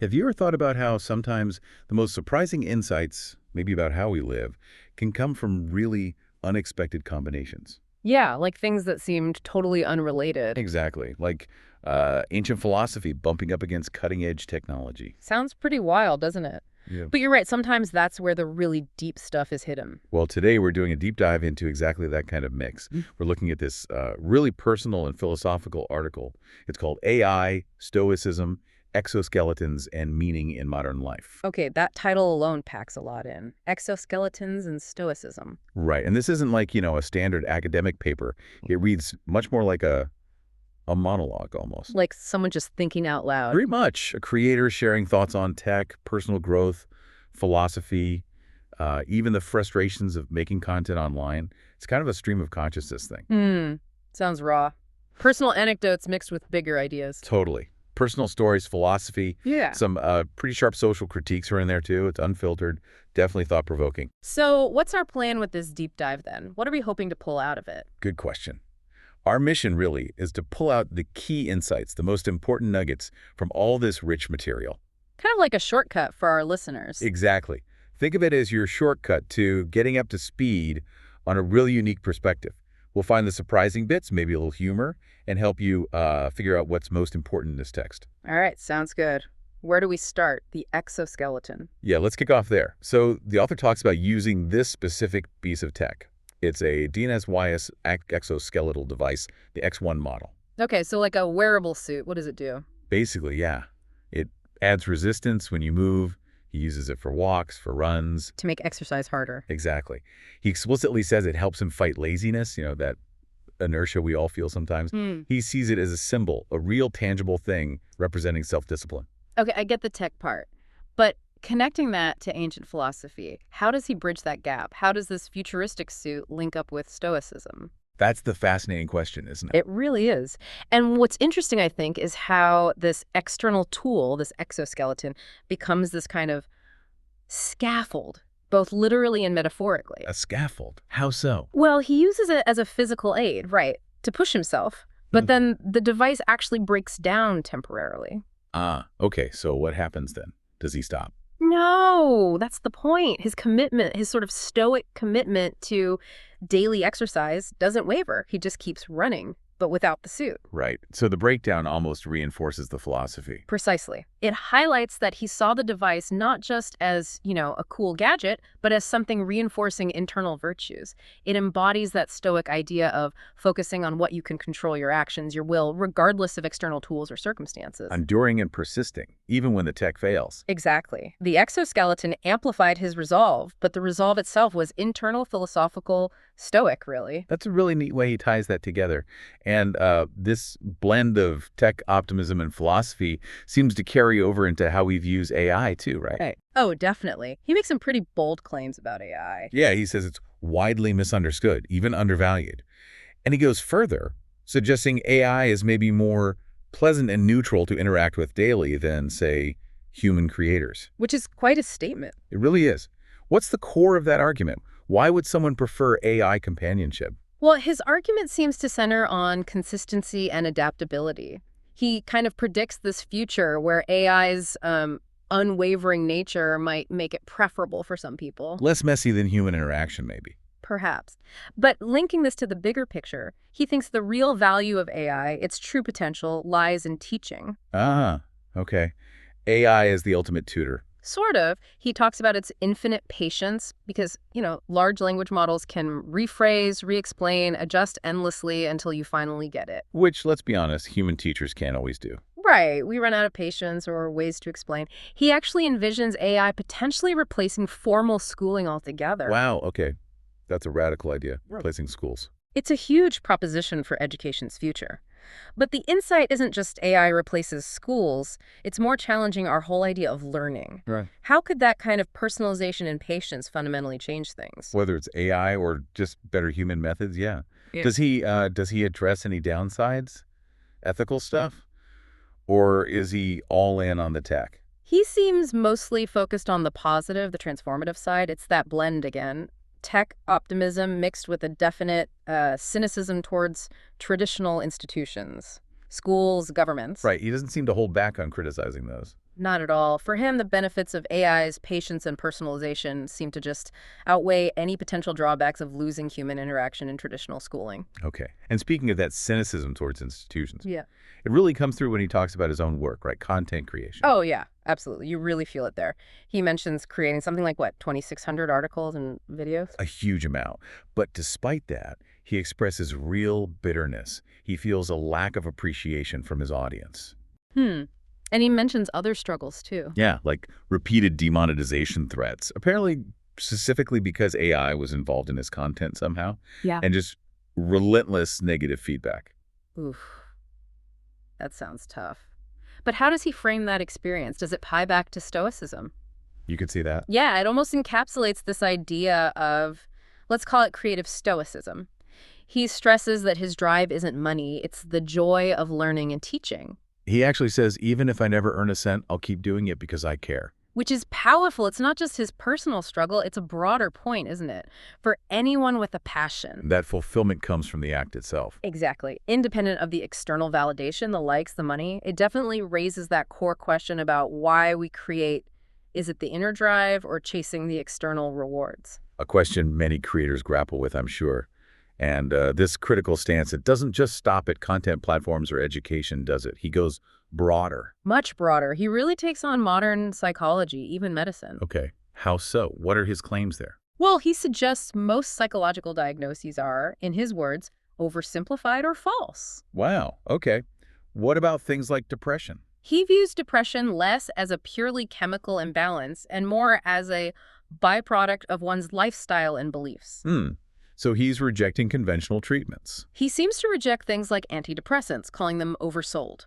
Have you ever thought about how sometimes the most surprising insights, maybe about how we live, can come from really unexpected combinations? Yeah, like things that seemed totally unrelated. Exactly. Like ancient philosophy bumping up against cutting-edge technology. Sounds pretty wild, doesn't it? Yeah. But you're right, sometimes that's where the really deep stuff is hidden. Well, today we're doing a deep dive into exactly that kind of mix. We're looking at this really personal and philosophical article. It's called AI, Stoicism, Exoskeletons, and Meaning in Modern Life. Okay, that title alone packs a lot in. Exoskeletons and Stoicism. Right. And this isn't like, a standard academic paper. It reads much more like a monologue almost. Like someone just thinking out loud. Very much. A creator sharing thoughts on tech, personal growth, philosophy, even the frustrations of making content online. It's kind of a stream of consciousness thing. Sounds raw. Personal anecdotes mixed with bigger ideas. Totally. Personal stories, philosophy, Yeah. some pretty sharp social critiques are in there too. It's unfiltered, definitely thought-provoking. So what's our plan with this deep dive then? What are we hoping to pull out of it? Good question. Our mission really is to pull out the key insights, the most important nuggets from all this rich material. Kind of like a shortcut for our listeners. Exactly. Think of it as your shortcut to getting up to speed on a really unique perspective. We'll find the surprising bits, maybe a little humor, and help you figure out what's most important in this text. All right, sounds good. Where do we start? The exoskeleton. Yeah, let's kick off there. So the author talks about using this specific piece of tech. It's a DNSYS exoskeletal device, the X1 model. Okay, so like a wearable suit. What does it do? Basically, yeah. It adds resistance when you move. He uses it for walks, for runs. To make exercise harder. Exactly. He explicitly says it helps him fight laziness, that inertia we all feel sometimes. He sees it as a symbol, a real tangible thing representing self-discipline. Okay, I get the tech part. But connecting that to ancient philosophy, how does he bridge that gap? How does this futuristic suit link up with Stoicism? That's the fascinating question, isn't it? It really is. And what's interesting, I think, is how this external tool, this exoskeleton, becomes this kind of scaffold, both literally and metaphorically. A scaffold. How so? Well, he uses it as a physical aid, right, to push himself. But then the device actually breaks down temporarily. Ah, okay. So what happens then? Does he stop? No, that's the point. His commitment, his sort of stoic commitment to daily exercise doesn't waver. He just keeps running, but without the suit. Right. So the breakdown almost reinforces the philosophy. Precisely. It highlights that he saw the device not just as, a cool gadget, but as something reinforcing internal virtues. It embodies that stoic idea of focusing on what you can control, your actions, your will, regardless of external tools or circumstances. Enduring and persisting, even when the tech fails. Exactly. The exoskeleton amplified his resolve, but the resolve itself was internal, philosophical, stoic, really. That's a really neat way he ties that together. And this blend of tech optimism and philosophy seems to carry over into how we views AI too, right? Right. Oh, definitely. He makes some pretty bold claims about AI. Yeah, he says it's widely misunderstood, even undervalued. And he goes further, suggesting AI is maybe more pleasant and neutral to interact with daily than, say, human creators. Which is quite a statement. It really is. What's the core of that argument? Why would someone prefer AI companionship? Well, his argument seems to center on consistency and adaptability. He kind of predicts this future where AI's unwavering nature might make it preferable for some people. Less messy than human interaction, maybe. Perhaps. But linking this to the bigger picture, he thinks the real value of AI, its true potential, lies in teaching. Ah, okay. AI is the ultimate tutor. Sort of. He talks about its infinite patience because, large language models can rephrase, re-explain, adjust endlessly until you finally get it. Which, let's be honest, human teachers can't always do. Right. We run out of patience or ways to explain. He actually envisions AI potentially replacing formal schooling altogether. Wow, okay. That's a radical idea, replacing schools. It's a huge proposition for education's future. But the insight isn't just AI replaces schools. It's more challenging our whole idea of learning. Right. How could that kind of personalization and patience fundamentally change things? Whether it's AI or just better human methods, yeah. Yeah. Does he address any downsides, ethical stuff, or is he all in on the tech? He seems mostly focused on the positive, the transformative side. It's that blend again. Tech optimism mixed with a definite cynicism towards traditional institutions, schools, governments. Right. He doesn't seem to hold back on criticizing those. not at all. For him, the benefits of AI's patience and personalization seem to just outweigh any potential drawbacks of losing human interaction in traditional schooling. Okay. And speaking of that cynicism towards institutions, Yeah. it really comes through when he talks about his own work, right? Content creation. Oh, yeah, absolutely. You really feel it there. He mentions creating something like, what, 2,600 articles and videos? A huge amount. But despite that, he expresses real bitterness. He feels a lack of appreciation from his audience. Hmm. And he mentions other struggles, too. Yeah, like repeated demonetization threats, apparently specifically because AI was involved in his content somehow, Yeah. and just relentless negative feedback. Oof. That sounds tough. But how does he frame that experience? Does it tie back to Stoicism? You could see that. Yeah, it almost encapsulates this idea of, let's call it creative stoicism. He stresses that his drive isn't money, it's the joy of learning and teaching, He actually says, even if I never earn a cent, I'll keep doing it because I care. which is powerful. It's not just his personal struggle, it's a broader point, isn't it? For anyone with a passion. That fulfillment comes from the act itself. Exactly. Independent of the external validation, the likes, the money, it definitely raises that core question about why we create. Is it the inner drive or chasing the external rewards? A question many creators grapple with, I'm sure. And this critical stance, it doesn't just stop at content platforms or education, does it? He goes broader. Much broader. He really takes on modern psychology, even medicine. Okay, how so? What are his claims there? Well, he suggests most psychological diagnoses are, in his words, oversimplified or false. Wow, okay. What about things like depression? He views depression less as a purely chemical imbalance and more as a byproduct of one's lifestyle and beliefs. So he's rejecting conventional treatments. He seems to reject things like antidepressants, calling them oversold.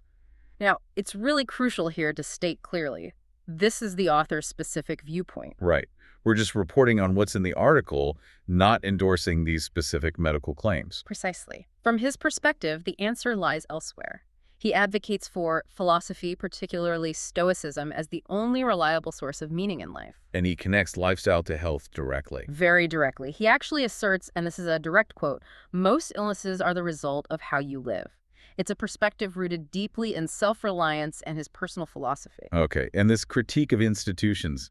Now, it's really crucial here to state clearly, this is the author's specific viewpoint. Right. We're just reporting on what's in the article, not endorsing these specific medical claims. Precisely. From his perspective, the answer lies elsewhere. He advocates for philosophy, particularly Stoicism, as the only reliable source of meaning in life. And he connects lifestyle to health directly. Very directly. He actually asserts, and this is a direct quote, most illnesses are the result of how you live. It's a perspective rooted deeply in self-reliance and his personal philosophy. Okay, and this critique of institutions,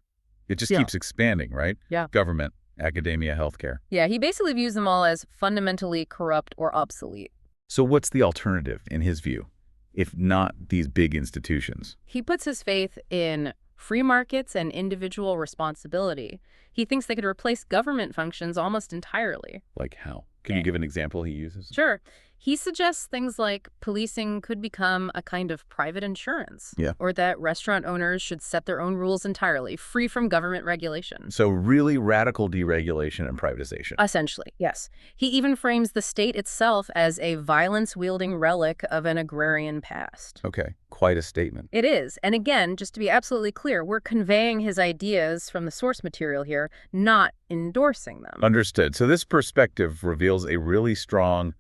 it just keeps expanding, right? Yeah. Government, academia, healthcare. Yeah, he basically views them all as fundamentally corrupt or obsolete. So what's the alternative, in his view, if not these big institutions? He puts his faith in free markets and individual responsibility. He thinks they could replace government functions almost entirely. Like how? Can you give an example he uses? Sure. He suggests things like policing could become a kind of private insurance. Yeah. Or that restaurant owners should set their own rules entirely, free from government regulation. So really radical deregulation and privatization. Essentially, yes. He even frames the state itself as a violence-wielding relic of an agrarian past. Okay, quite a statement. It is. And again, just to be absolutely clear, we're conveying his ideas from the source material here, not endorsing them. Understood. So this perspective reveals a really strong,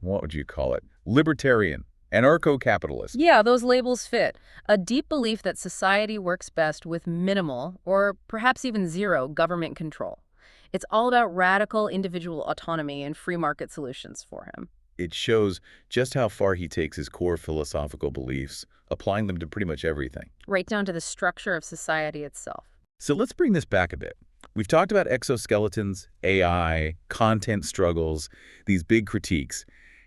what would you call it? Libertarian, anarcho-capitalist. Yeah, those labels fit. A deep belief that society works best with minimal, or perhaps even zero, government control. It's all about radical individual autonomy and free market solutions for him. It shows just how far he takes his core philosophical beliefs, applying them to pretty much everything. Right down to the structure of society itself. So let's bring this back a bit. We've talked about exoskeletons, AI, content struggles, these big critiques.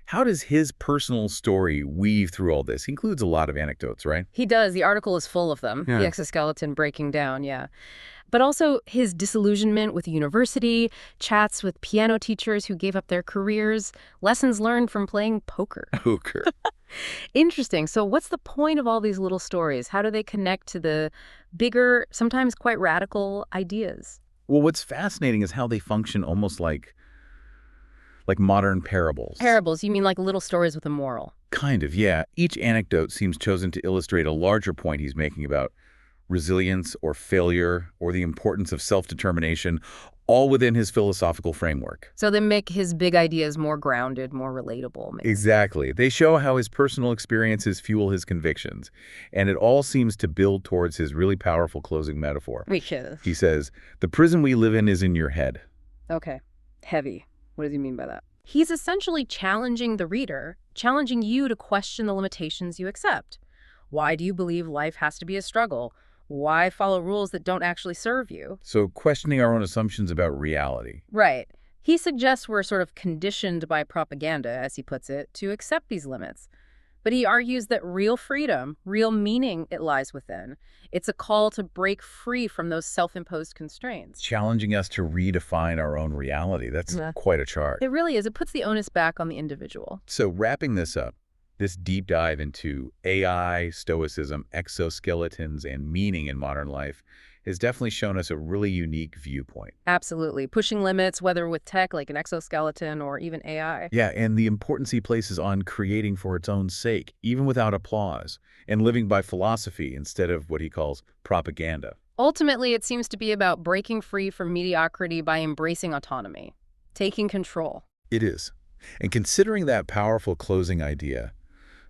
How does his personal story weave through all this? He includes a lot of anecdotes, right? He does. The article is full of them. Yeah. The exoskeleton breaking down, yeah. But also his disillusionment with university, chats with piano teachers who gave up their careers, lessons learned from playing poker. Poker. Interesting. So what's the point of all these little stories? How do they connect to the bigger, sometimes quite radical ideas? Well, what's fascinating is how they function almost like modern parables. Parables, you mean like little stories with a moral? Kind of, yeah. Each anecdote seems chosen to illustrate a larger point he's making about resilience or failure or the importance of self-determination, all within his philosophical framework. So they make his big ideas more grounded, more relatable. Maybe. Exactly. They show how his personal experiences fuel his convictions, and it all seems to build towards his really powerful closing metaphor. Because. He says, "The prison we live in is in your head." Okay. Heavy. What does he mean by that? He's essentially challenging the reader, challenging you to question the limitations you accept. Why do you believe life has to be a struggle? Why follow rules that don't actually serve you? So questioning our own assumptions about reality. Right. He suggests we're sort of conditioned by propaganda, as he puts it, to accept these limits. But he argues that real freedom, real meaning, it lies within. It's a call to break free from those self-imposed constraints. Challenging us to redefine our own reality. That's quite a chart. It really is. It puts the onus back on the individual. So wrapping this up, this deep dive into AI, Stoicism, exoskeletons, and meaning in modern life has definitely shown us a really unique viewpoint. Absolutely. Pushing limits, whether with tech like an exoskeleton or even AI. Yeah, and the importance he places on creating for its own sake, even without applause, and living by philosophy instead of what he calls propaganda. Ultimately, it seems to be about breaking free from mediocrity by embracing autonomy, taking control. It is. And considering that powerful closing idea,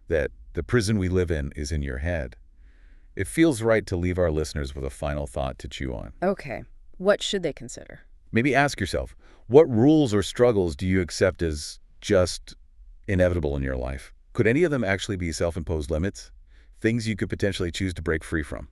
that the prison we live in is in your head, it feels right to leave our listeners with a final thought to chew on. Okay, what should they consider? Maybe ask yourself, what rules or struggles do you accept as just inevitable in your life? Could any of them actually be self-imposed limits? Things you could potentially choose to break free from?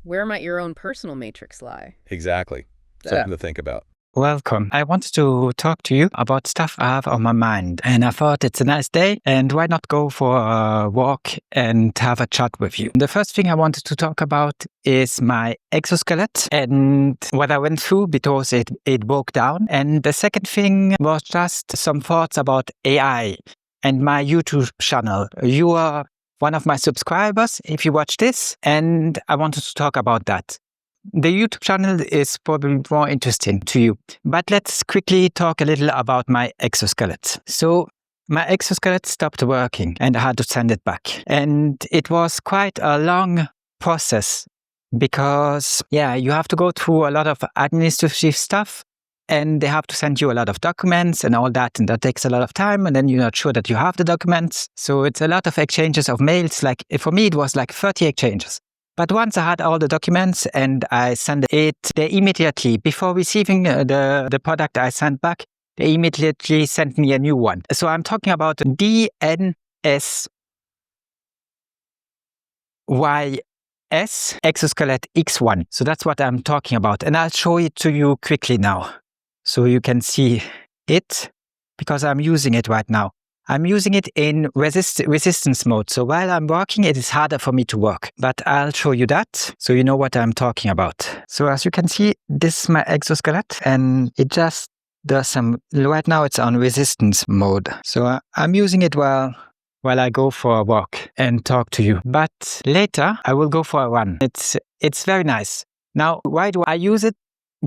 Where might your own personal matrix lie? Exactly. Something to think about. Welcome. I wanted to talk to you about stuff I have on my mind. And I thought it's a nice day, and why not go for a walk and have a chat with you? The first thing I wanted to talk about is my exoskeleton and what I went through because it broke down. And the second thing was just some thoughts about AI and my YouTube channel. You are one of my subscribers if you watch this, and I wanted to talk about that. The YouTube channel is probably more interesting to you, but let's quickly talk a little about my exoskeleton. So my exoskeleton stopped working and I had to send it back. And it was quite a long process because, you have to go through a lot of administrative stuff and they have to send you a lot of documents and all that. And that takes a lot of time. And then you're not sure that you have the documents. So it's a lot of exchanges of mails. Like for me, it was like 30 exchanges. But once I had all the documents and I sent it, they immediately, before receiving the product I sent back, they immediately sent me a new one. So I'm talking about DNSYS Exoskeleton X1. So that's what I'm talking about. And I'll show it to you quickly now. So you can see it because I'm using it right now. I'm using it in resistance mode. So while I'm working, it is harder for me to work. But I'll show you that so you know what I'm talking about. So as you can see, this is my exoskeleton and it just does some, right now it's on resistance mode. So I'm using it while I go for a walk and talk to you. But later I will go for a run. It's very nice. Now, why do I use it?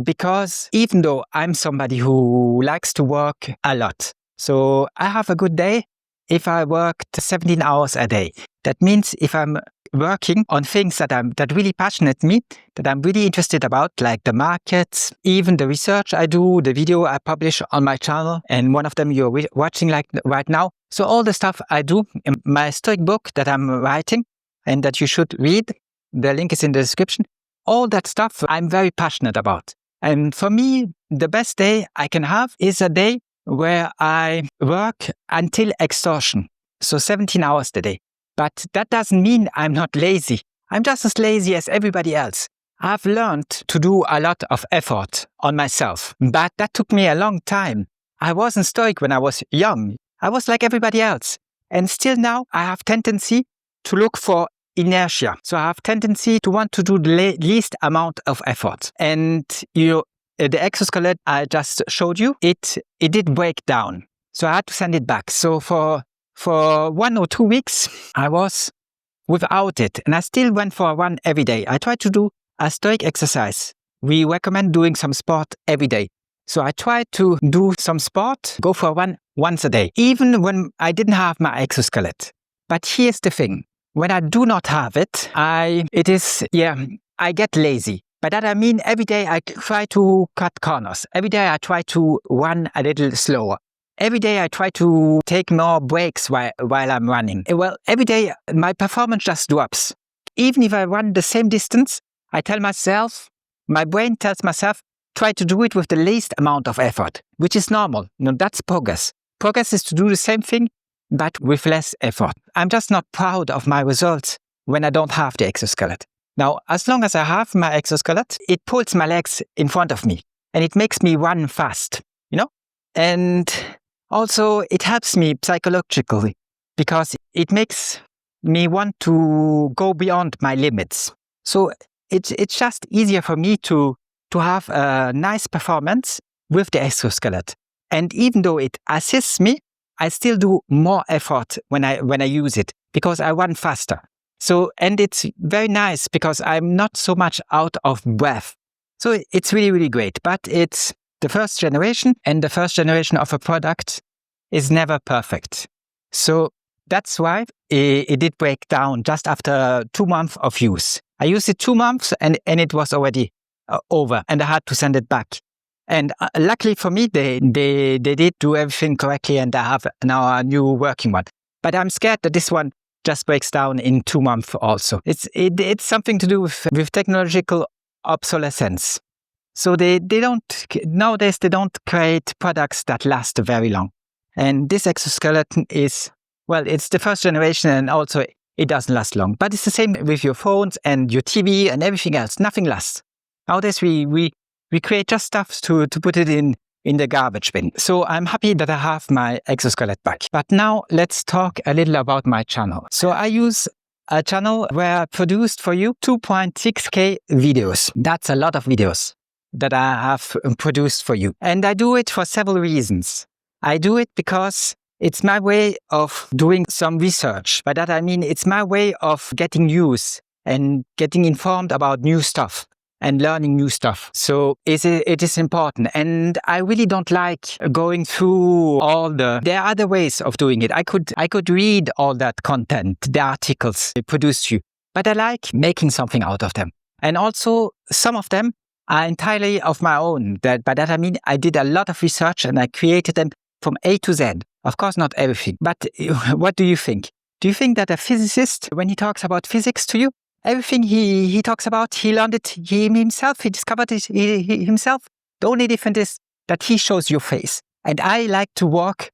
Because even though I'm somebody who likes to work a lot, so I have a good day if I worked 17 hours a day. That means if I'm working on things that really passionate me, that I'm really interested about, like the markets, even the research I do, the video I publish on my channel, and one of them you're watching like right now. So all the stuff I do, in my Stoic book that I'm writing and that you should read, the link is in the description, all that stuff I'm very passionate about. And for me, the best day I can have is a day where I work until exhaustion, so 17 hours a day. But that doesn't mean I'm not lazy. I'm just as lazy as everybody else. I've learned to do a lot of effort on myself, but that took me a long time. I wasn't Stoic when I was young. I was like everybody else. And still now, I have tendency to look for inertia. So I have tendency to want to do the least amount of effort. And the exoskeleton I just showed you, it did break down. So I had to send it back. So for 1 or 2 weeks, I was without it. And I still went for a run every day. I tried to do a Stoic exercise. We recommend doing some sport every day. So I tried to do some sport, go for a run once a day, even when I didn't have my exoskeleton. But here's the thing. When I do not have it, I get lazy. By that I mean every day I try to cut corners. Every day I try to run a little slower. Every day I try to take more breaks while I'm running. Well, every day my performance just drops. Even if I run the same distance, I tell myself, my brain tells myself, try to do it with the least amount of effort, which is normal. That's progress. Progress is to do the same thing, but with less effort. I'm just not proud of my results when I don't have the exoskeleton. Now, as long as I have my exoskeleton, it pulls my legs in front of me and it makes me run fast, And also it helps me psychologically because it makes me want to go beyond my limits. So it's just easier for me to have a nice performance with the exoskeleton. And even though it assists me, I still do more effort when I use it because I run faster. So, and it's very nice because I'm not so much out of breath. So it's really, really great. But it's the first generation, and the first generation of a product is never perfect. So that's why it did break down just after 2 months of use. I used it 2 months and it was already over and I had to send it back. And luckily for me, they did do everything correctly and I have now a new working one. But I'm scared that this one just breaks down in 2 months also. It's something to do with technological obsolescence. So nowadays they don't create products that last very long. And this exoskeleton is, well, it's the first generation and also it doesn't last long. But it's the same with your phones and your TV and everything else. Nothing lasts. Nowadays we create just stuff to put it in the garbage bin. So I'm happy that I have my exoskeleton back. But now let's talk a little about my channel. So I use a channel where I produced for you 2.6K videos. That's a lot of videos that I have produced for you. And I do it for several reasons. I do it because it's my way of doing some research. By that I mean it's my way of getting news and getting informed about new stuff and learning new stuff. So it is important. And I really don't like going through there are other ways of doing it. I could read all that content, the articles they produce you, but I like making something out of them. And also some of them are entirely of my own. By that I mean I did a lot of research and I created them from A to Z. Of course, not everything. But what do you think? Do you think that a physicist, when he talks about physics to you, everything he talks about, he learned it himself, he discovered it himself? The only difference is that he shows your face. And I like to work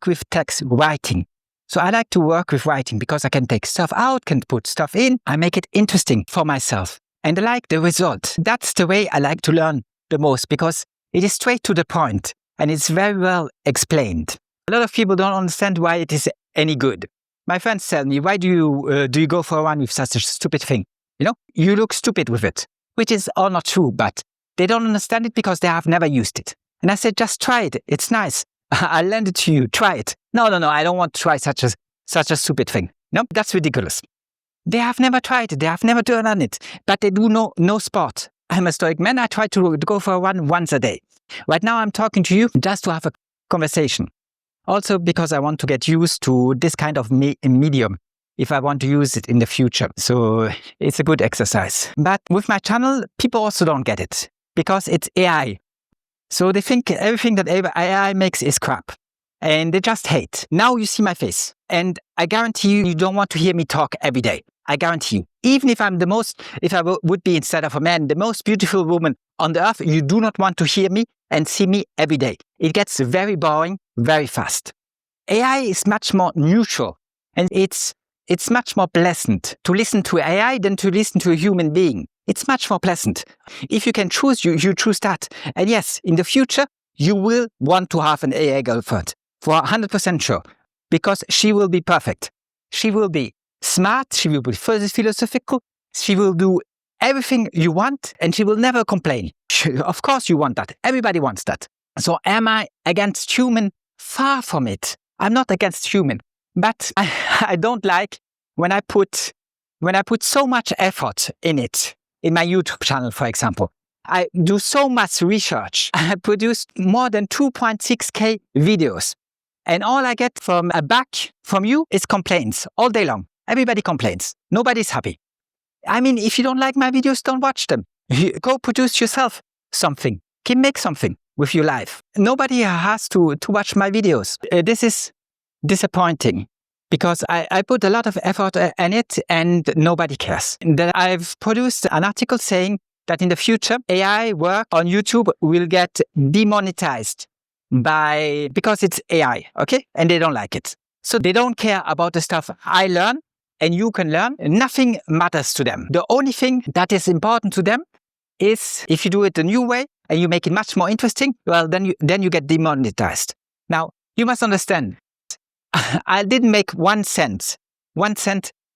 with text writing. So I like to work with writing because I can take stuff out, can put stuff in. I make it interesting for myself. And I like the result. That's the way I like to learn the most because it is straight to the point and it's very well explained. A lot of people don't understand why it is any good. My friends tell me, why do you go for a run with such a stupid thing? You look stupid with it, which is all not true, but they don't understand it because they have never used it. And I said, just try it. It's nice. I'll lend it to you. Try it. No, I don't want to try such a stupid thing. No, that's ridiculous. They have never tried it. They have never done it, but they do no sport. I'm a Stoic man. I try to go for a run once a day. Right now, I'm talking to you just to have a conversation. Also because I want to get used to this kind of medium if I want to use it in the future. So it's a good exercise. But with my channel, people also don't get it because it's AI. So they think everything that AI makes is crap. And they just hate. Now you see my face. And I guarantee you don't want to hear me talk every day. I guarantee you. Even if if I would be instead of a man, the most beautiful woman on the earth, you do not want to hear me and see me every day. It gets very boring very fast. AI is much more neutral and it's much more pleasant to listen to AI than to listen to a human being. It's much more pleasant. If you can choose, you choose that. And yes, in the future, you will want to have an AI girlfriend for 100% sure because she will be perfect. She will be smart. She will be philosophical. She will do everything you want and she will never complain. Of course you want that. Everybody wants that. So am I against human? Far from it. I'm not against human. But I don't like when I put so much effort in it. In my YouTube channel, for example. I do so much research. I produced more than 2.6K videos. And all I get from you is complaints all day long. Everybody complains. Nobody's happy. I mean, if you don't like my videos, don't watch them. Go produce yourself something. Make something with your life. Nobody has to watch my videos. This is disappointing because I put a lot of effort in it and nobody cares. That I've produced an article saying that in the future, AI work on YouTube will get demonetized because it's AI, okay? And they don't like it. So they don't care about the stuff I learn and you can learn, nothing matters to them. The only thing that is important to them is if you do it a new way and you make it much more interesting, well, then you get demonetized. Now, you must understand, I didn't make 1 cent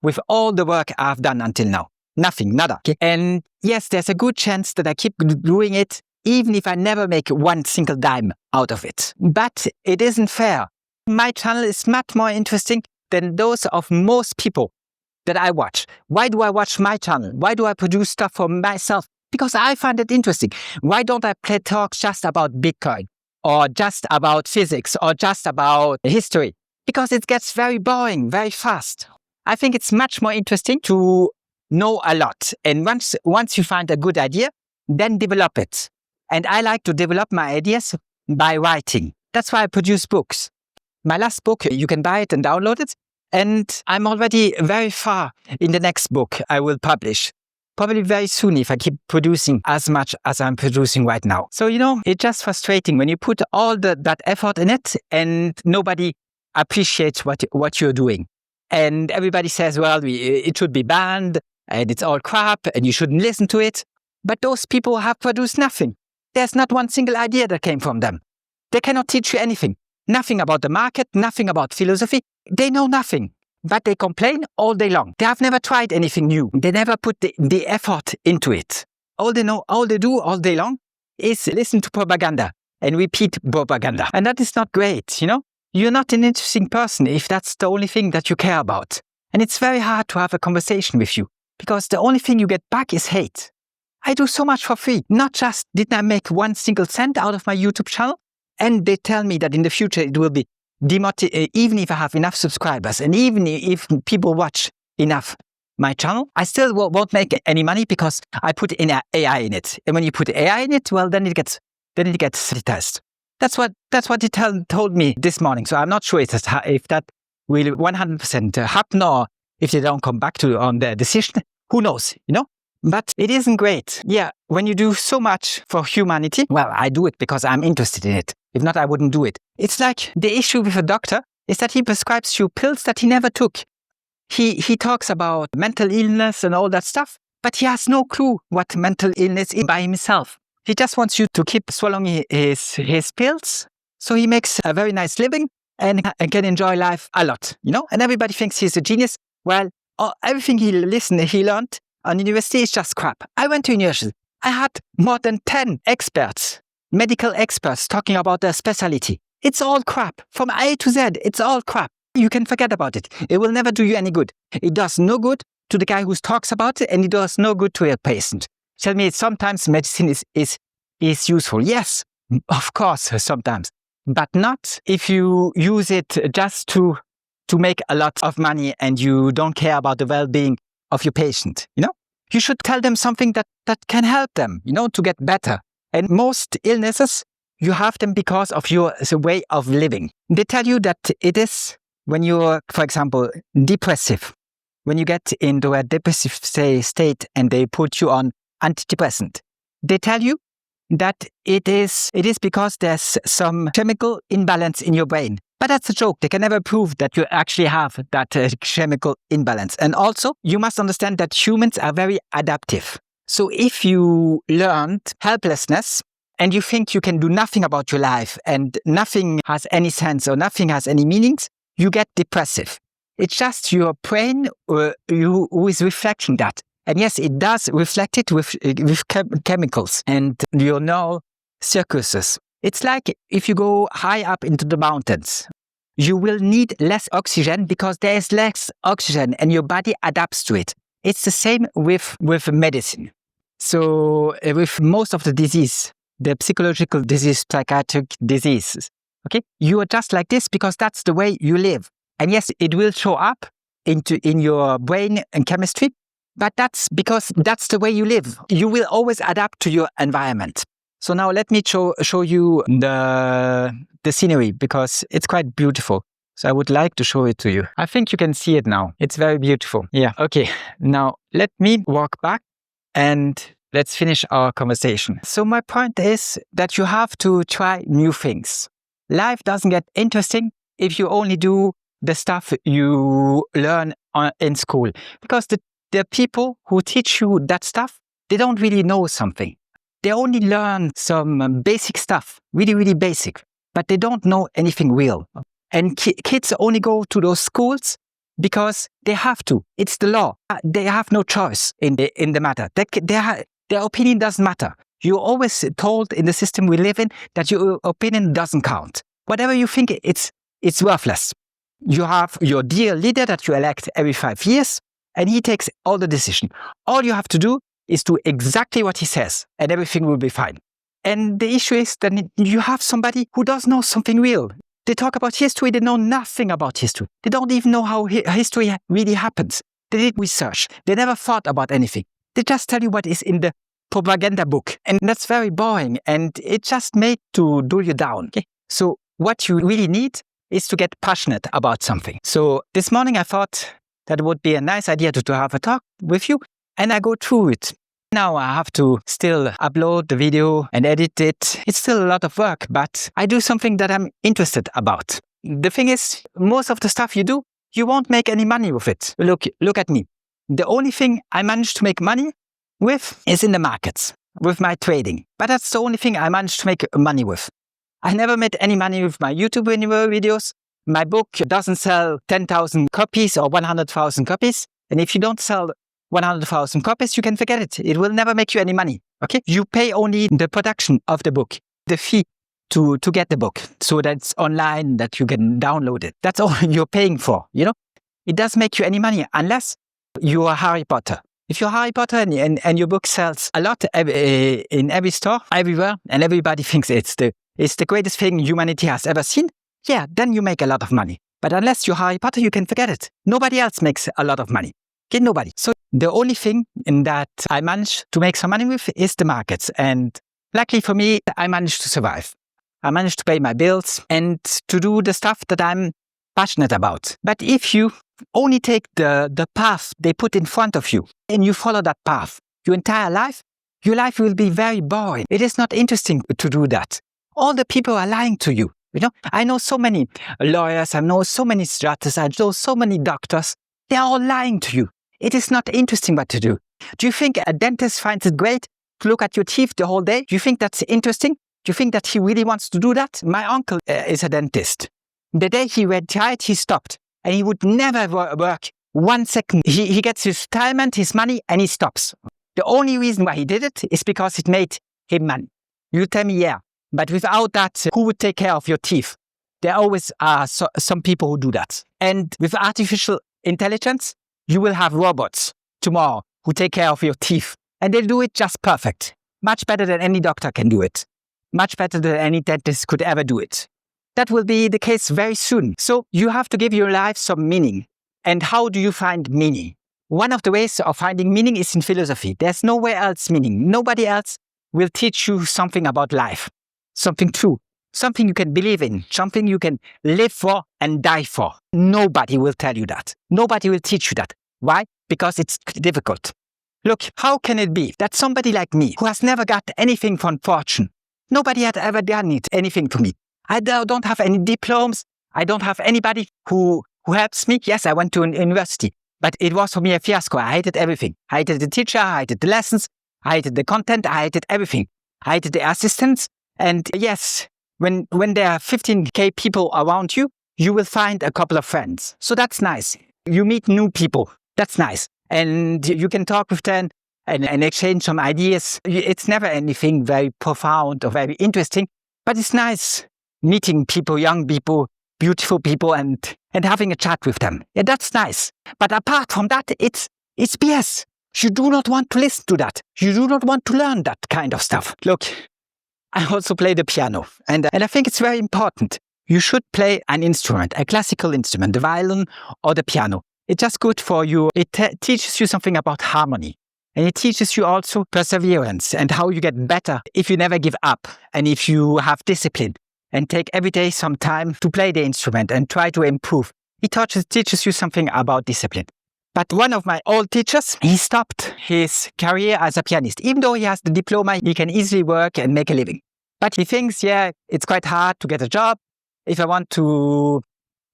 with all the work I've done until now. Nothing, nada. Okay? And yes, there's a good chance that I keep doing it, even if I never make 1 single dime out of it. But it isn't fair. My channel is much more interesting than those of most people that I watch. Why do I watch my channel? Why do I produce stuff for myself? Because I find it interesting. Why don't I play talks just about Bitcoin or just about physics or just about history? Because it gets very boring very fast. I think it's much more interesting to know a lot. And once you find a good idea, then develop it. And I like to develop my ideas by writing. That's why I produce books. My last book, you can buy it and download it. And I'm already very far in the next book I will publish. Probably very soon if I keep producing as much as I'm producing right now. So, it's just frustrating when you put all that effort in it and nobody appreciates what you're doing. And everybody says, well, it should be banned and it's all crap and you shouldn't listen to it. But those people have produced nothing. There's not 1 single idea that came from them. They cannot teach you anything. Nothing about the market, nothing about philosophy. They know nothing. But they complain all day long. They have never tried anything new. They never put the effort into it. All they do all day long is listen to propaganda and repeat propaganda. And that is not great, You're not an interesting person if that's the only thing that you care about. And it's very hard to have a conversation with you because the only thing you get back is hate. I do so much for free. Not just did I make 1 single cent out of my YouTube channel, and they tell me that in the future it will be even if I have enough subscribers and even if people watch enough my channel, I still won't make any money because I put in AI in it. And when you put AI in it, well, then it gets monetized. That's what he told me this morning. So I'm not sure if that will 100% happen or if they don't come back on their decision. Who knows, But it isn't great. Yeah, when you do so much for humanity, well, I do it because I'm interested in it. If not, I wouldn't do it. It's like the issue with a doctor is that he prescribes you pills that he never took. He talks about mental illness and all that stuff, but he has no clue what mental illness is by himself. He just wants you to keep swallowing his pills, so he makes a very nice living and can enjoy life a lot, And everybody thinks he's a genius. Well, everything he learned on university is just crap. I went to university. I had more than 10 experts, medical experts, talking about their specialty. It's all crap. From A to Z, it's all crap. You can forget about it. It will never do you any good. It does no good to the guy who talks about it, and it does no good to a patient. Tell me, sometimes medicine is useful. Yes, of course, sometimes. But not if you use it just to make a lot of money and you don't care about the well-being of your patient, You should tell them something that can help them, to get better. And most illnesses, you have them because of your way of living. They tell you that it is when you're, for example, depressive. When you get into a depressive state and they put you on antidepressant, they tell you that it is because there's some chemical imbalance in your brain. But that's a joke. They can never prove that you actually have that chemical imbalance. And also, you must understand that humans are very adaptive. So if you learned helplessness and you think you can do nothing about your life and nothing has any sense or nothing has any meanings, you get depressive. It's just your brain who is reflecting that. And yes, it does reflect it with chemicals and your neural circuits. It's like if you go high up into the mountains, you will need less oxygen because there is less oxygen and your body adapts to it. It's the same with medicine. So with most of the disease, the psychological disease, psychiatric diseases, okay, you are just like this because that's the way you live. And yes, it will show up in your brain and chemistry, but that's because that's the way you live. You will always adapt to your environment. So now let me show you the scenery because it's quite beautiful. So I would like to show it to you. I think you can see it now. It's very beautiful. Yeah, okay. Now let me walk back and let's finish our conversation. So my point is that you have to try new things. Life doesn't get interesting if you only do the stuff you learn in school. Because the people who teach you that stuff, they don't really know something. They only learn some basic stuff, really, really basic, but they don't know anything real. And kids only go to those schools because they have to. It's the law. They have no choice in the matter. Their opinion doesn't matter. You're always told in the system we live in that your opinion doesn't count. Whatever you think, it's worthless. You have your dear leader that you elect every 5 years, and he takes all the decision. All you have to do is do exactly what he says, and everything will be fine. And the issue is that you have somebody who does know something real. They talk about history, they know nothing about history. They don't even know how history really happens. They did research. They never thought about anything. They just tell you what is in the propaganda book. And that's very boring, and it's just made to dull you down. Okay? So what you really need is to get passionate about something. So this morning I thought that would be a nice idea to have a talk with you, and I go through it. Now I have to still upload the video and edit it. It's still a lot of work, but I do something that I'm interested about. The thing is, most of the stuff you do, you won't make any money with it. Look at me. The only thing I managed to make money with is in the markets, with my trading. But that's the only thing I managed to make money with. I never made any money with my YouTube videos. My book doesn't sell 10,000 copies or 100,000 copies. And if you don't sell 100,000 copies, you can forget it. It will never make you any money. Okay? You pay only the production of the book, the fee to get the book, so that it's online, that you can download it. That's all you're paying for, you know? It doesn't make you any money unless you are Harry Potter. If you're Harry Potter and your book sells a lot in every store, everywhere, and everybody thinks it's the greatest thing humanity has ever seen, yeah, then you make a lot of money. But unless you're Harry Potter, you can forget it. Nobody else makes a lot of money. Okay, nobody. So the only thing in that I managed to make some money with is the markets. And luckily for me, I managed to survive. I managed to pay my bills and to do the stuff that I'm passionate about. But if you only take the path they put in front of you and you follow that path your entire life, your life will be very boring. It is not interesting to do that. All the people are lying to you. You know, I know so many lawyers, I know so many strategists, I know so many doctors. They are all lying to you. It is not interesting what to do. Do you think a dentist finds it great to look at your teeth the whole day? Do you think that's interesting? Do you think that he really wants to do that? My uncle is a dentist. The day he retired, he stopped. And he would never work 1 second. He gets his retirement, his money, and he stops. The only reason why he did it is because it made him money. You tell me, yeah. But without that, who would take care of your teeth? There always are some people who do that. And with artificial intelligence, you will have robots tomorrow who take care of your teeth. And they'll do it just perfect. Much better than any doctor can do it. Much better than any dentist could ever do it. That will be the case very soon. So you have to give your life some meaning. And how do you find meaning? One of the ways of finding meaning is in philosophy. There's nowhere else meaning. Nobody else will teach you something about life. Something true. Something you can believe in. Something you can live for and die for. Nobody will tell you that. Nobody will teach you that. Why? Because it's difficult. Look, how can it be that somebody like me, who has never got anything from fortune, nobody had ever done anything for me. I don't have any diplomas. I don't have anybody who helps me. Yes, I went to an university, but it was for me a fiasco. I hated everything. I hated the teacher. I hated the lessons. I hated the content. I hated everything. I hated the assistants. And yes, when there are 15K people around you, you will find a couple of friends. So that's nice. You meet new people. That's nice. And you can talk with them and exchange some ideas. It's never anything very profound or very interesting, but it's nice meeting people, young people, beautiful people, and having a chat with them. Yeah, that's nice. But apart from that, it's BS. You do not want to listen to that. You do not want to learn that kind of stuff. Look, I also play the piano, and I think it's very important. You should play an instrument, a classical instrument, the violin or the piano. It's just good for you. It teaches you something about harmony. And it teaches you also perseverance and how you get better if you never give up and if you have discipline and take every day some time to play the instrument and try to improve. It teaches you something about discipline. But one of my old teachers, he stopped his career as a pianist. Even though he has the diploma, he can easily work and make a living. But he thinks, yeah, it's quite hard to get a job. If I want to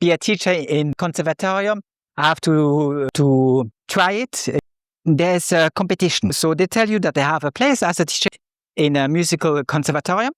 be a teacher in conservatorium. I have to try it. There's a competition. So they tell you that they have a place as a teacher in a musical conservatorium.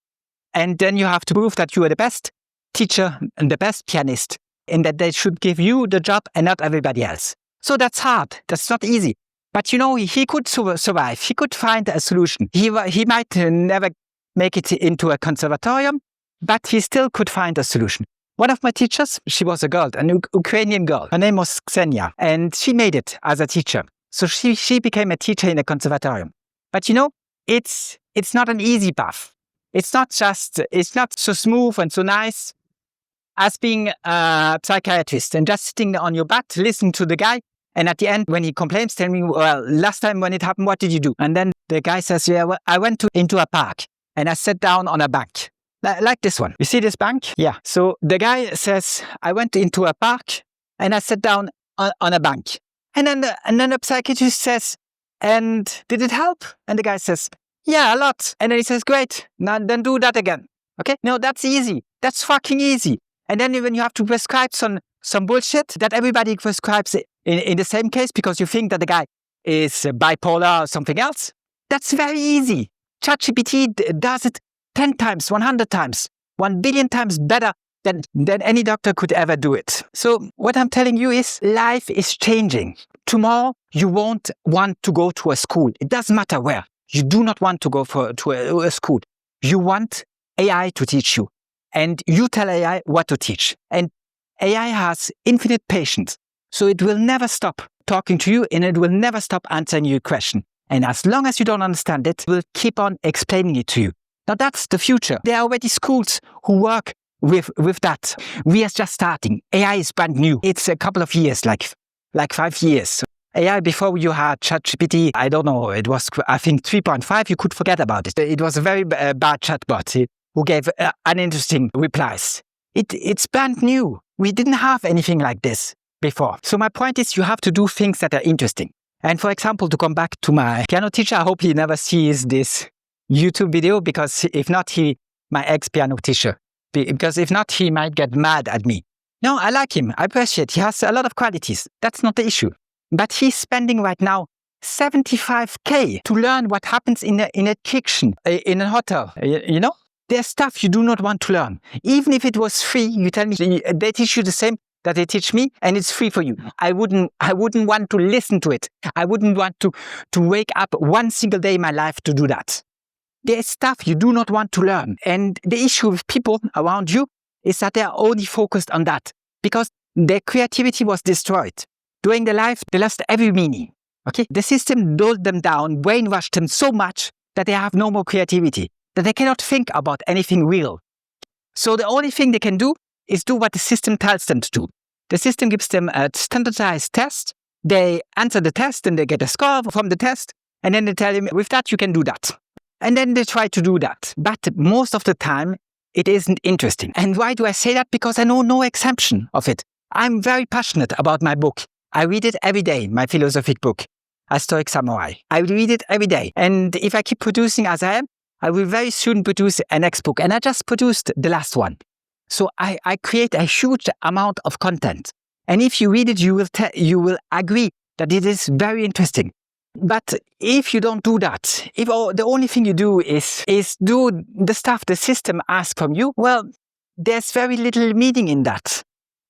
And then you have to prove that you are the best teacher and the best pianist, and that they should give you the job and not everybody else. So that's hard. That's not easy. But he could survive. He could find a solution. He might never make it into a conservatorium, but he still could find a solution. One of my teachers, she was a girl, an Ukrainian girl. Her name was Ksenia, and she made it as a teacher. So she became a teacher in a conservatorium. But it's not an easy path. It's not so smooth and so nice as being a psychiatrist and just sitting on your butt, listening to the guy. And at the end, when he complains, tell me, well, last time when it happened, what did you do? And then the guy says, yeah, well, I went into a park and I sat down on a bank. Like this one. You see this bank? Yeah. So the guy says, I went into a park and I sat down on a bank. And then the psychiatrist says, and did it help? And the guy says, yeah, a lot. And then he says, great. Now then do that again. Okay? No, that's easy. That's fucking easy. And then when you have to prescribe some bullshit that everybody prescribes in the same case because you think that the guy is bipolar or something else, that's very easy. ChatGPT does it 10 times, 100 times, 1 billion times better than any doctor could ever do it. So what I'm telling you is life is changing. Tomorrow, you won't want to go to a school. It doesn't matter where. You do not want to go to a school. You want AI to teach you. And you tell AI what to teach. And AI has infinite patience. So it will never stop talking to you and it will never stop answering your question. And as long as you don't understand it, it will keep on explaining it to you. Now that's the future. There are already schools who work with that. We are just starting. AI is brand new. It's a couple of years, like 5 years. AI, before you had ChatGPT, I don't know, it was, I think, 3.5, you could forget about it. It was a very bad chatbot who gave uninteresting replies. It's brand new. We didn't have anything like this before. So my point is you have to do things that are interesting. And for example, to come back to my piano teacher, I hope he never sees this YouTube video, because if not, my ex-piano teacher, because if not, he might get mad at me. No, I like him. I appreciate. He has a lot of qualities. That's not the issue. But he's spending right now $75,000 to learn what happens in a kitchen, in a hotel. There's stuff you do not want to learn. Even if it was free, you tell me they teach you the same that they teach me, and it's free for you. I wouldn't want to listen to it. I wouldn't want to wake up one single day in my life to do that. There's stuff you do not want to learn. And the issue with people around you is that they are only focused on that because their creativity was destroyed. During their life, they lost every meaning. Okay? The system dulled them down, brainwashed them so much that they have no more creativity, that they cannot think about anything real. So the only thing they can do is do what the system tells them to do. The system gives them a standardized test. They answer the test and they get a score from the test. And then they tell them, with that, you can do that. And then they try to do that. But most of the time, it isn't interesting. And why do I say that? Because I know no exemption of it. I'm very passionate about my book. I read it every day, my philosophic book, A Stoic Samurai. I read it every day. And if I keep producing as I am, I will very soon produce a next book. And I just produced the last one. So I create a huge amount of content. And if you read it, you will agree that it is very interesting. But if you don't do that, if the only thing you do is do the stuff the system asks from you, well, there's very little meaning in that.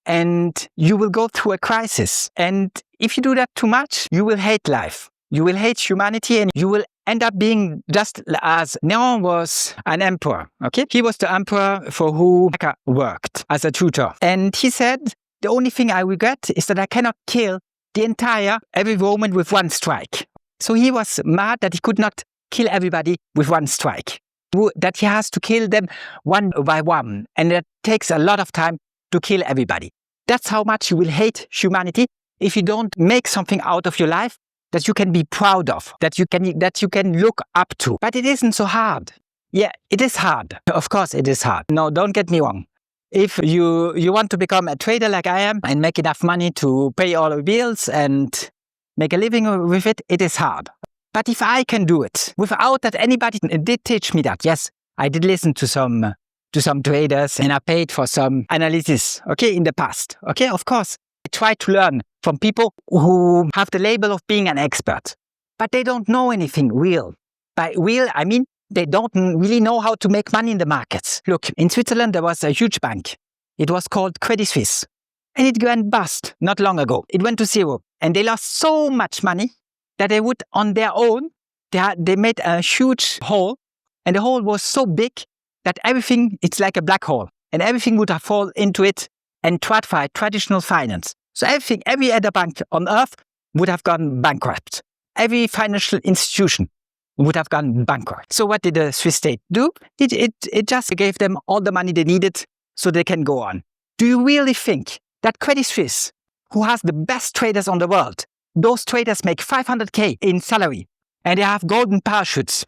And you will go through a crisis. And if you do that too much, you will hate life. You will hate humanity, and you will end up being just as Neron was an emperor. Okay, he was the emperor for who I worked as a tutor. And he said, the only thing I regret is that I cannot kill every Roman with one strike. So he was mad that he could not kill everybody with one strike. That he has to kill them one by one. And that takes a lot of time to kill everybody. That's how much you will hate humanity if you don't make something out of your life that you can be proud of, that you can look up to. But it isn't so hard. Yeah, it is hard. Of course it is hard. No, don't get me wrong. If you want to become a trader like I am and make enough money to pay all the bills and make a living with it, it is hard. But if I can do it without that anybody did teach me that, yes, I did listen to some to some traders and I paid for some analysis, okay, in the past. Okay, of course, I try to learn from people who have the label of being an expert, but they don't know anything real. By real, I mean, they don't really know how to make money in the markets. Look, in Switzerland, there was a huge bank. It was called Credit Suisse. And it went bust not long ago. It went to zero. And they lost so much money that they would, on their own, they made a huge hole. And the hole was so big that everything, it's like a black hole. And everything would have fallen into it and TradFi, traditional finance. So every other bank on earth would have gone bankrupt. Every financial institution would have gone bankrupt. So what did the Swiss state do? It just gave them all the money they needed so they can go on. Do you really think that Credit Suisse, who has the best traders on the world, those traders make 500K in salary and they have golden parachutes?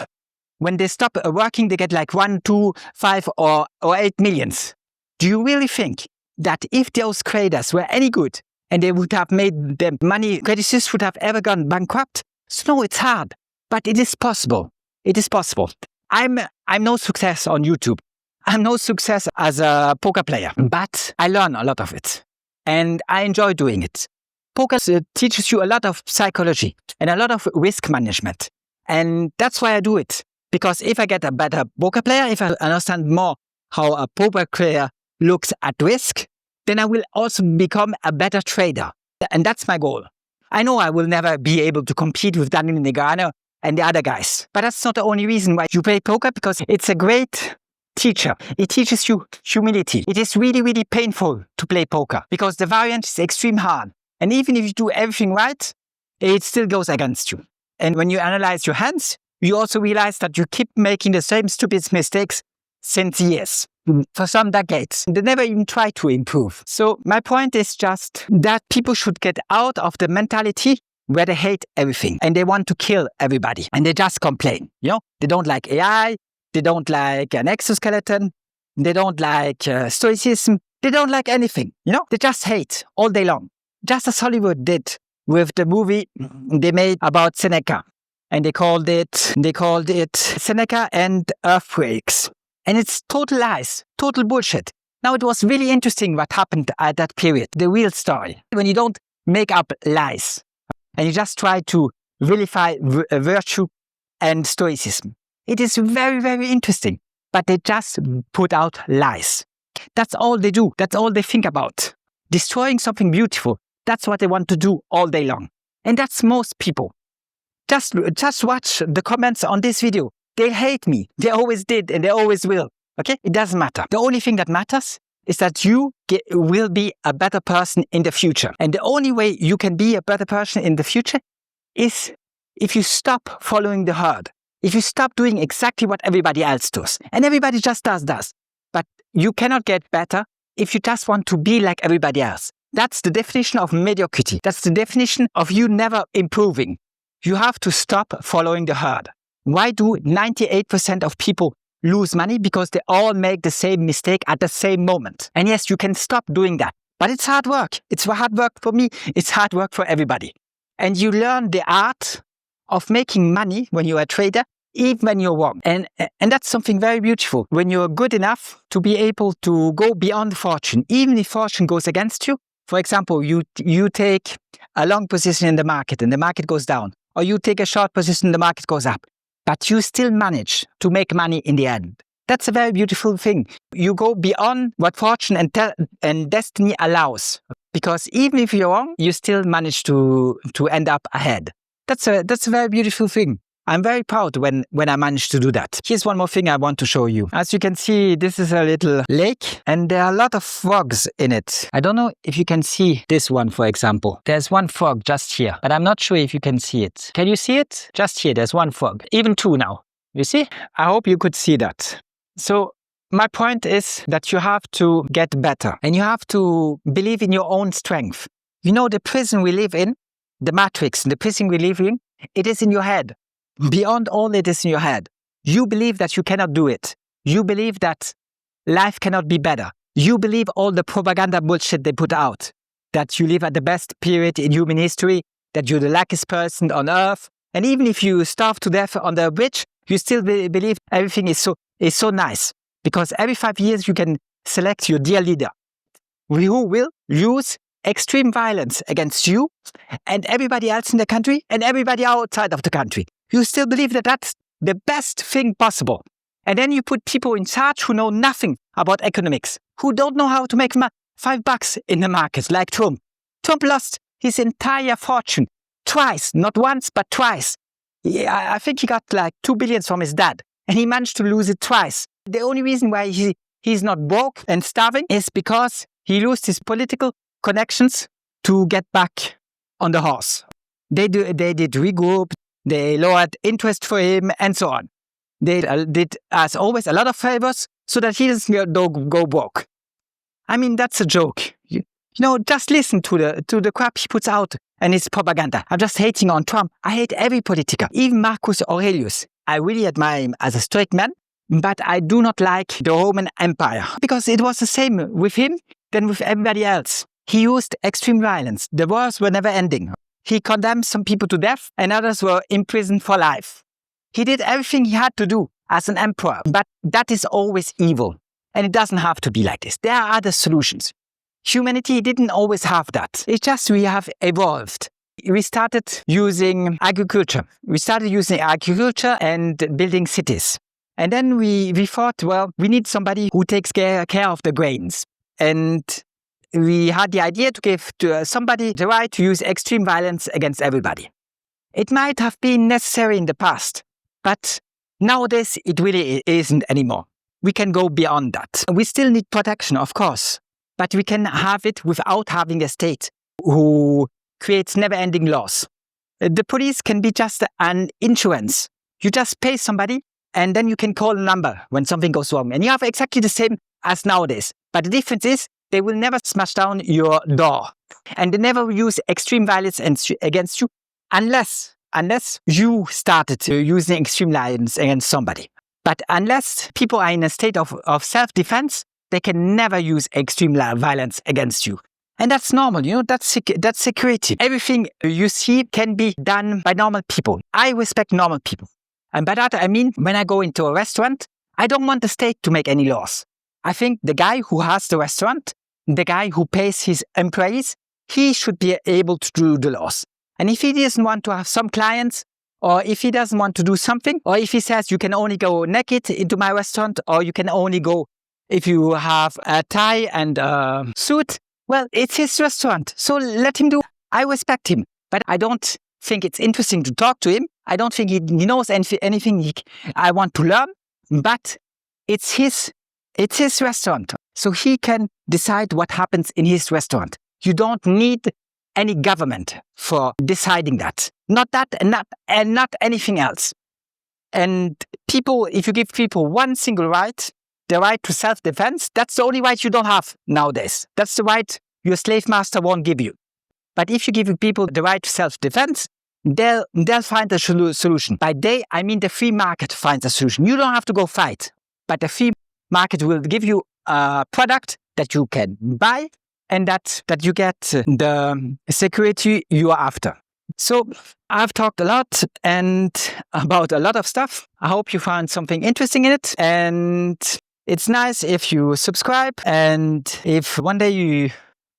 When they stop working, they get like 1, 2, 5 or 8 millions. Do you really think that if those traders were any good and they would have made them money, Credit Suisse would have ever gone bankrupt? So no, it's hard, but it is possible. It is possible. I'm no success on YouTube. I'm no success as a poker player, but I learn a lot of it and I enjoy doing it. Poker teaches you a lot of psychology and a lot of risk management. And that's why I do it. Because if I get a better poker player, if I understand more how a poker player looks at risk, then I will also become a better trader. And that's my goal. I know I will never be able to compete with Daniel Negreanu and the other guys. But that's not the only reason why you play poker, because it's a great teacher. It teaches you humility. It is really, really painful to play poker because the variance is extremely hard. And even if you do everything right, it still goes against you. And when you analyze your hands, you also realize that you keep making the same stupid mistakes since years, for some decades. They never even try to improve. So my point is just that people should get out of the mentality where they hate everything and they want to kill everybody and they just complain. You know, they don't like AI, they don't like an exoskeleton, they don't like Stoicism, they don't like anything. You know, they just hate all day long. Just as Hollywood did with the movie they made about Seneca. And they called it Seneca and Earthquakes. And it's total lies, total bullshit. Now, it was really interesting what happened at that period, the real story. When you don't make up lies and you just try to vilify virtue and Stoicism. It is very, very interesting. But they just put out lies. That's all they do. That's all they think about. Destroying something beautiful. That's what they want to do all day long. And that's most people. Just watch the comments on this video. They hate me. They always did and they always will. Okay? It doesn't matter. The only thing that matters is that you will be a better person in the future. And the only way you can be a better person in the future is if you stop following the herd. If you stop doing exactly what everybody else does. And everybody just does. But you cannot get better if you just want to be like everybody else. That's the definition of mediocrity. That's the definition of you never improving. You have to stop following the herd. Why do 98% of people lose money? Because they all make the same mistake at the same moment. And yes, you can stop doing that. But it's hard work. It's hard work for me. It's hard work for everybody. And you learn the art of making money when you're a trader, even when you're wrong. And that's something very beautiful. When you're good enough to be able to go beyond fortune, even if fortune goes against you. For example, you take a long position in the market and the market goes down. Or you take a short position, the market goes up. But you still manage to make money in the end. That's a very beautiful thing. You go beyond what fortune and destiny allows. Because even if you're wrong, you still manage to end up ahead. That's a very beautiful thing. I'm very proud when I managed to do that. Here's one more thing I want to show you. As you can see, this is a little lake and there are a lot of frogs in it. I don't know if you can see this one, for example. There's one frog just here, but I'm not sure if you can see it. Can you see it? Just here, there's one frog. Even two now. You see? I hope you could see that. So my point is that you have to get better and you have to believe in your own strength. You know, the prison we live in, the matrix, the prison we live in, it is in your head. Beyond all, it is in your head. You believe that you cannot do it. You believe that life cannot be better. You believe all the propaganda bullshit they put out. That you live at the best period in human history, that you're the luckiest person on earth. And even if you starve to death on the bridge, you still believe everything is so nice. because every 5 years you can select your dear leader who will use extreme violence against you and everybody else in the country and everybody outside of the country. You still believe that that's the best thing possible. And then you put people in charge who know nothing about economics, who don't know how to make $5 in the market, like Trump. Trump lost his entire fortune twice, not once, but twice. I think he got like $2 billion from his dad, and he managed to lose it twice. The only reason why he's not broke and starving is because he lost his political connections to get back on the horse. They did regroup, they lowered interest for him, and so on. They did, as always, a lot of favors so that he doesn't go broke. I mean, that's a joke. You know, just listen to the crap he puts out and his propaganda. I'm just hating on Trump. I hate every politician, even Marcus Aurelius. I really admire him as a Stoic man, but I do not like the Roman Empire because it was the same with him than with everybody else. He used extreme violence. The wars were never ending. He condemned some people to death and others were imprisoned for life. He did everything he had to do as an emperor, but that is always evil. And it doesn't have to be like this. There are other solutions. Humanity didn't always have that. It's just we have evolved. We started using agriculture. We started using agriculture and building cities. And then we thought, well, we need somebody who takes care of the grains. And we had the idea to give to somebody the right to use extreme violence against everybody. It might have been necessary in the past, but nowadays it really isn't anymore. We can go beyond that. We still need protection, of course, but we can have it without having a state who creates never-ending laws. The police can be just an insurance. You just pay somebody and then you can call a number when something goes wrong. And you have exactly the same as nowadays. But the difference is they will never smash down your door. And they never use extreme violence against you unless you started using extreme violence against somebody. But unless people are in a state of self-defense, they can never use extreme violence against you. And that's normal, that's security. Everything you see can be done by normal people. I respect normal people. And by that I mean, when I go into a restaurant, I don't want the state to make any laws. I think the guy who has the restaurant, the guy who pays his employees, he should be able to do the laws. And if he doesn't want to have some clients, or if he doesn't want to do something, or if he says you can only go naked into my restaurant, or you can only go if you have a tie and a suit, well, it's his restaurant, so let him do. I respect him, but I don't think it's interesting to talk to him. I don't think he knows anything I want to learn, but it's his restaurant, so he can decide what happens in his restaurant. You don't need any government for deciding that. Not that and not anything else. And people, if you give people one single right, the right to self-defense, that's the only right you don't have nowadays. That's the right your slave master won't give you. But if you give people the right to self-defense, they'll find a solution. By they, I mean the free market finds a solution. You don't have to go fight, but the free market will give you a product that you can buy and that you get the security you are after. So I've talked a lot and about a lot of stuff. I hope you found something interesting in it. And it's nice if you subscribe and if one day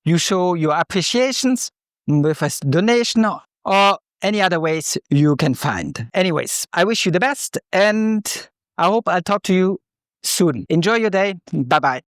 you show your appreciations with a donation or any other ways you can find. Anyways, I wish you the best and I hope I'll talk to you soon. Enjoy your day. Bye-bye.